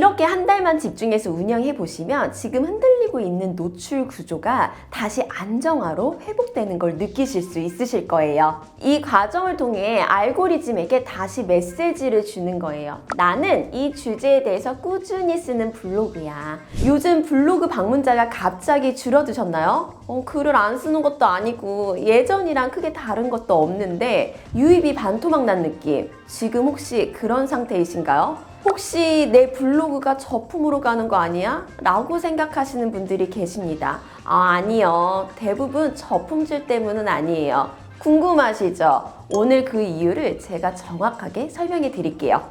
이렇게 한 달만 집중해서 운영해 보시면 지금 흔들리고 있는 노출 구조가 다시 안정화로 회복되는 걸 느끼실 수 있으실 거예요. 이 과정을 통해 알고리즘에게 다시 메시지를 주는 거예요. 나는 이 주제에 대해서 꾸준히 쓰는 블로그야. 요즘 블로그 방문자가 갑자기 줄어드셨나요? 글을 안 쓰는 것도 아니고 예전이랑 크게 다른 것도 없는데 유입이 반토막 난 느낌. 지금 혹시 그런 상태이신가요? 혹시 내 블로그가 저품으로 가는 거 아니야? 라고 생각하시는 분들이 계십니다. 아니요. 대부분 저품질 때문은 아니에요. 궁금하시죠? 오늘 그 이유를 제가 정확하게 설명해 드릴게요.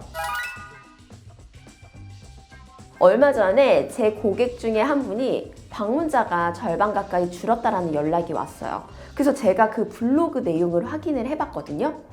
얼마 전에 제 고객 중에 한 분이 방문자가 절반 가까이 줄었다라는 연락이 왔어요. 그래서 제가 그 블로그 내용을 확인을 해봤거든요.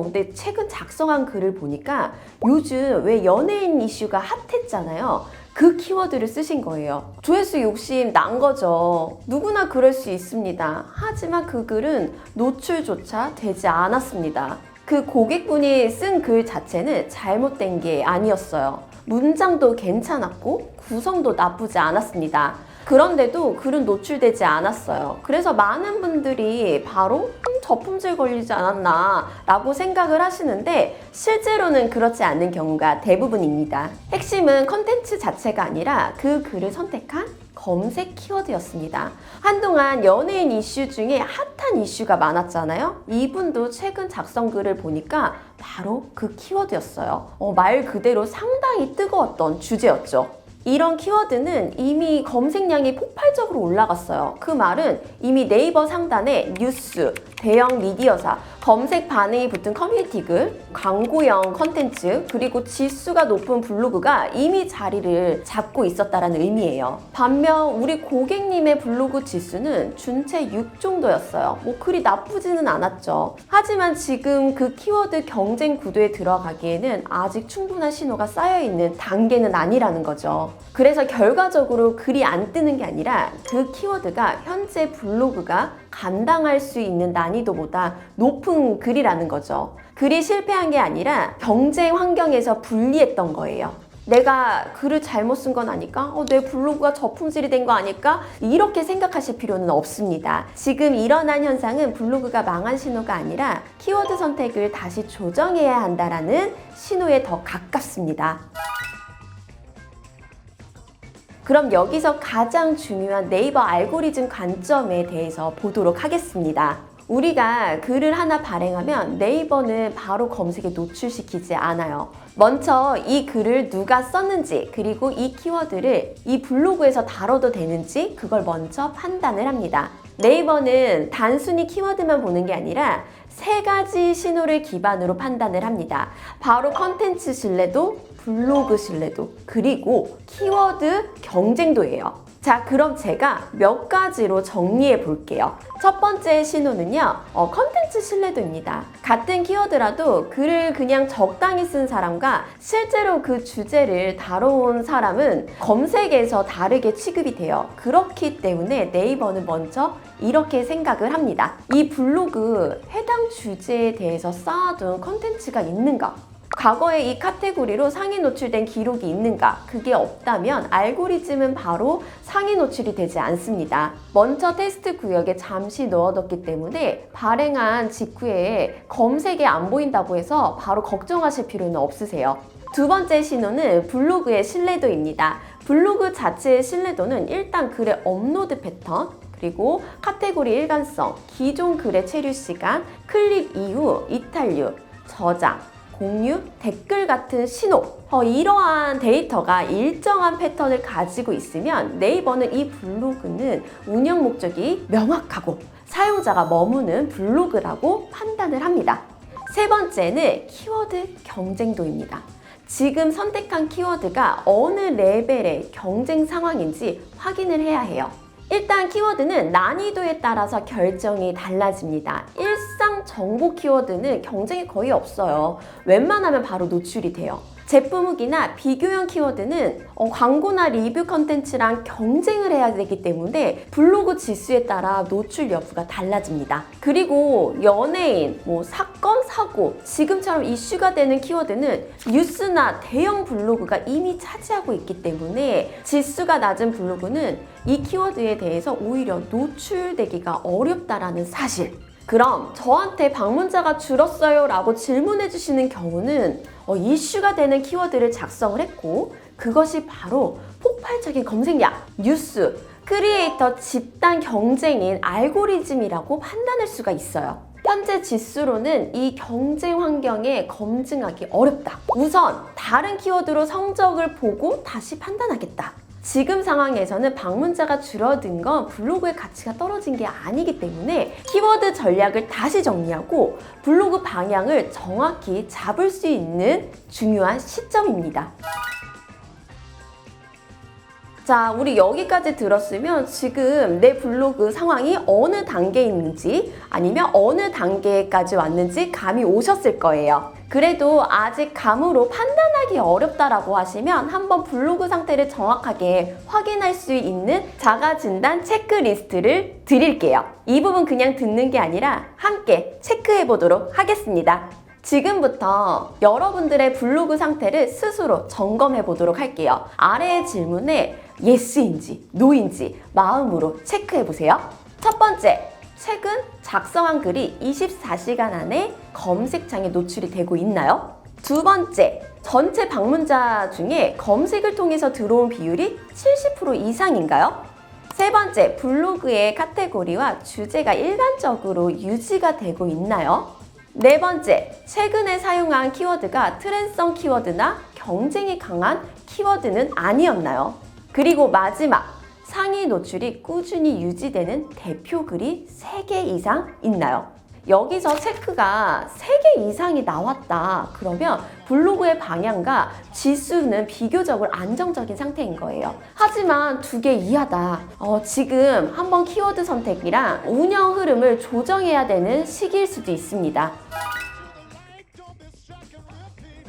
근데 최근 작성한 글을 보니까 요즘 왜 연예인 이슈가 핫했잖아요. 그 키워드를 쓰신 거예요. 조회수 욕심 난 거죠. 누구나 그럴 수 있습니다. 하지만 그 글은 노출조차 되지 않았습니다. 그 고객분이 쓴 글 자체는 잘못된 게 아니었어요. 문장도 괜찮았고 구성도 나쁘지 않았습니다. 그런데도 글은 노출되지 않았어요. 그래서 많은 분들이 바로 저품질 걸리지 않았나 라고 생각을 하시는데 실제로는 그렇지 않은 경우가 대부분입니다. 핵심은 컨텐츠 자체가 아니라 그 글을 선택한 검색 키워드였습니다. 한동안 연예인 이슈 중에 핫한 이슈가 많았잖아요. 이분도 최근 작성 글을 보니까 바로 그 키워드였어요. 말 그대로 상당히 뜨거웠던 주제였죠. 이런 키워드는 이미 검색량이 폭발적으로 올라갔어요. 그 말은 이미 네이버 상단에 뉴스, 대형 미디어사, 검색 반응이 붙은 커뮤니티 글, 광고형 컨텐츠, 그리고 지수가 높은 블로그가 이미 자리를 잡고 있었다는 의미예요. 반면 우리 고객님의 블로그 지수는 준체 6 정도였어요. 그리 나쁘지는 않았죠. 하지만 지금 그 키워드 경쟁 구도에 들어가기에는 아직 충분한 신호가 쌓여있는 단계는 아니라는 거죠. 그래서 결과적으로 글이 안 뜨는 게 아니라 그 키워드가 현재 블로그가 감당할 수 있는 난이도보다 높은 글이라는 거죠. 글이 실패한 게 아니라 경쟁 환경에서 불리했던 거예요. 내가 글을 잘못 쓴 건 아닐까? 내 블로그가 저품질이 된 거 아닐까? 이렇게 생각하실 필요는 없습니다. 지금 일어난 현상은 블로그가 망한 신호가 아니라 키워드 선택을 다시 조정해야 한다는 신호에 더 가깝습니다. 그럼 여기서 가장 중요한 네이버 알고리즘 관점에 대해서 보도록 하겠습니다. 우리가 글을 하나 발행하면 네이버는 바로 검색에 노출시키지 않아요. 먼저 이 글을 누가 썼는지 그리고 이 키워드를 이 블로그에서 다뤄도 되는지 그걸 먼저 판단을 합니다. 네이버는 단순히 키워드만 보는 게 아니라 3가지 신호를 기반으로 판단을 합니다. 바로 컨텐츠 신뢰도, 블로그 신뢰도, 그리고 키워드 경쟁도예요. 자, 그럼 제가 몇 가지로 정리해 볼게요. 첫 번째 신호는요, 컨텐츠 신뢰도입니다. 같은 키워드라도 글을 그냥 적당히 쓴 사람과 실제로 그 주제를 다뤄온 사람은 검색에서 다르게 취급이 돼요. 그렇기 때문에 네이버는 먼저 이렇게 생각을 합니다. 이 블로그 해당 주제에 대해서 쌓아둔 컨텐츠가 있는가? 과거에 이 카테고리로 상위 노출된 기록이 있는가? 그게 없다면 알고리즘은 바로 상위 노출이 되지 않습니다. 먼저 테스트 구역에 잠시 넣어뒀기 때문에 발행한 직후에 검색에 안 보인다고 해서 바로 걱정하실 필요는 없으세요. 두 번째 신호는 블로그의 신뢰도입니다. 블로그 자체의 신뢰도는 일단 글의 업로드 패턴, 그리고 카테고리 일관성, 기존 글의 체류 시간, 클릭 이후 이탈률, 저장, 공유, 댓글 같은 신호, 이러한 데이터가 일정한 패턴을 가지고 있으면 네이버는 이 블로그는 운영 목적이 명확하고 사용자가 머무는 블로그라고 판단을 합니다. 세 번째는 키워드 경쟁도입니다. 지금 선택한 키워드가 어느 레벨의 경쟁 상황인지 확인을 해야 해요. 일단 키워드는 난이도에 따라서 결정이 달라집니다. 일상 정보 키워드는 경쟁이 거의 없어요. 웬만하면 바로 노출이 돼요. 제품 후기나 비교형 키워드는 광고나 리뷰 컨텐츠랑 경쟁을 해야 되기 때문에 블로그 지수에 따라 노출 여부가 달라집니다. 그리고 연예인, 사건, 사고, 지금처럼 이슈가 되는 키워드는 뉴스나 대형 블로그가 이미 차지하고 있기 때문에 지수가 낮은 블로그는 이 키워드에 대해서 오히려 노출되기가 어렵다라는 사실. 그럼 저한테 방문자가 줄었어요 라고 질문해 주시는 경우는 이슈가 되는 키워드를 작성을 했고 그것이 바로 폭발적인 검색량, 뉴스, 크리에이터 집단 경쟁인 알고리즘이라고 판단할 수가 있어요. 현재 지수로는 이 경쟁 환경에 검증하기 어렵다. 우선 다른 키워드로 성적을 보고 다시 판단하겠다. 지금 상황에서는 방문자가 줄어든 건 블로그의 가치가 떨어진 게 아니기 때문에 키워드 전략을 다시 정리하고 블로그 방향을 정확히 잡을 수 있는 중요한 시점입니다. 자, 우리 여기까지 들었으면 지금 내 블로그 상황이 어느 단계에 있는지 아니면 어느 단계까지 왔는지 감이 오셨을 거예요. 그래도 아직 감으로 판단하기 어렵다라고 하시면 한번 블로그 상태를 정확하게 확인할 수 있는 자가진단 체크리스트를 드릴게요. 이 부분 그냥 듣는 게 아니라 함께 체크해 보도록 하겠습니다. 지금부터 여러분들의 블로그 상태를 스스로 점검해 보도록 할게요. 아래의 질문에 예스인지 노인지 마음으로 체크해 보세요. 첫 번째, 최근 작성한 글이 24시간 안에 검색창에 노출이 되고 있나요? 두 번째, 전체 방문자 중에 검색을 통해서 들어온 비율이 70% 이상인가요? 세 번째, 블로그의 카테고리와 주제가 일관적으로 유지가 되고 있나요? 네 번째, 최근에 사용한 키워드가 트렌드성 키워드나 경쟁이 강한 키워드는 아니었나요? 그리고 마지막, 상위 노출이 꾸준히 유지되는 대표 글이 3개 이상 있나요? 여기서 체크가 3개 이상이 나왔다. 그러면 블로그의 방향과 지수는 비교적으로 안정적인 상태인 거예요. 하지만 2개 이하다. 지금 한번 키워드 선택이랑 운영 흐름을 조정해야 되는 시기일 수도 있습니다.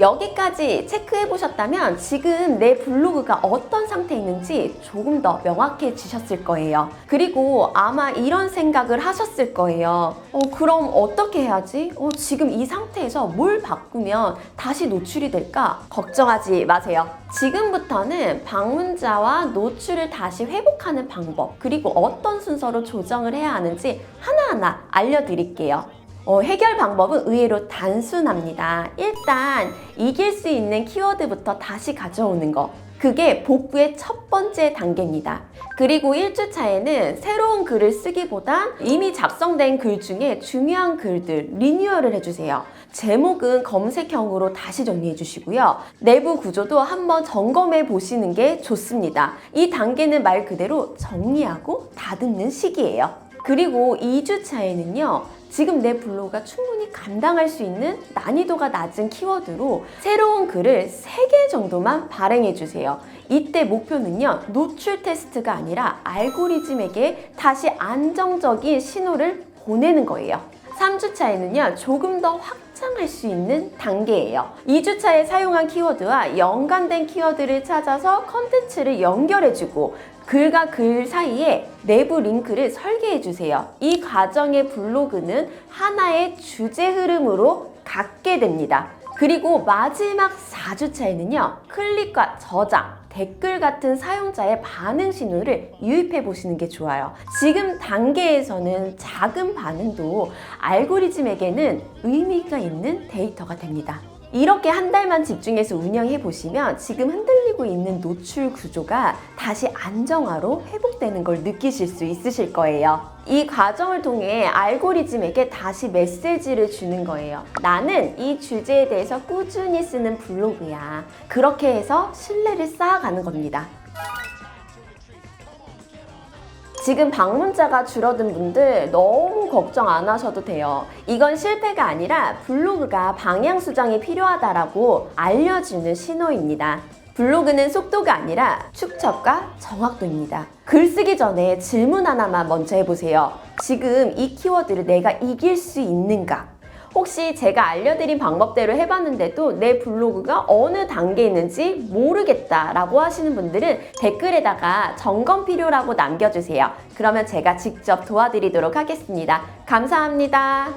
여기까지 체크해 보셨다면 지금 내 블로그가 어떤 상태에 있는지 조금 더 명확해지셨을 거예요. 그리고 아마 이런 생각을 하셨을 거예요. 그럼 어떻게 해야지? 지금 이 상태에서 뭘 바꾸면 다시 노출이 될까? 걱정하지 마세요. 지금부터는 방문자와 노출을 다시 회복하는 방법, 그리고 어떤 순서로 조정을 해야 하는지 하나하나 알려드릴게요. 해결 방법은 의외로 단순합니다. 일단 이길 수 있는 키워드부터 다시 가져오는 거. 그게 복구의 첫 번째 단계입니다. 그리고 1주차에는 새로운 글을 쓰기보다 이미 작성된 글 중에 중요한 글들 리뉴얼을 해주세요. 제목은 검색형으로 다시 정리해 주시고요. 내부 구조도 한번 점검해 보시는 게 좋습니다. 이 단계는 말 그대로 정리하고 다듬는 시기예요. 그리고 2주차에는요. 지금 내 블로그가 충분히 감당할 수 있는 난이도가 낮은 키워드로 새로운 글을 3개 정도만 발행해 주세요. 이때 목표는요, 노출 테스트가 아니라 알고리즘에게 다시 안정적인 신호를 보내는 거예요. 3주차에는요, 조금 더 확장할 수 있는 단계예요. 2주차에 사용한 키워드와 연관된 키워드를 찾아서 컨텐츠를 연결해주고 글과 글 사이에 내부 링크를 설계해 주세요. 이 과정의 블로그는 하나의 주제 흐름으로 갖게 됩니다. 그리고 마지막 4주차에는요, 클릭과 저장, 댓글 같은 사용자의 반응 신호를 유입해 보시는 게 좋아요. 지금 단계에서는 작은 반응도 알고리즘에게는 의미가 있는 데이터가 됩니다. 이렇게 한 달만 집중해서 운영해 보시면 지금 흔들리고 있는 노출 구조가 다시 안정화로 회복되는 걸 느끼실 수 있으실 거예요. 이 과정을 통해 알고리즘에게 다시 메시지를 주는 거예요. 나는 이 주제에 대해서 꾸준히 쓰는 블로그야. 그렇게 해서 신뢰를 쌓아가는 겁니다. 지금 방문자가 줄어든 분들 너무 걱정 안 하셔도 돼요. 이건 실패가 아니라 블로그가 방향 수정이 필요하다라고 알려주는 신호입니다. 블로그는 속도가 아니라 축척과 정확도입니다. 글 쓰기 전에 질문 하나만 먼저 해보세요. 지금 이 키워드를 내가 이길 수 있는가? 혹시 제가 알려드린 방법대로 해봤는데도 내 블로그가 어느 단계에 있는지 모르겠다라고 하시는 분들은 댓글에다가 점검 필요라고 남겨주세요. 그러면 제가 직접 도와드리도록 하겠습니다. 감사합니다.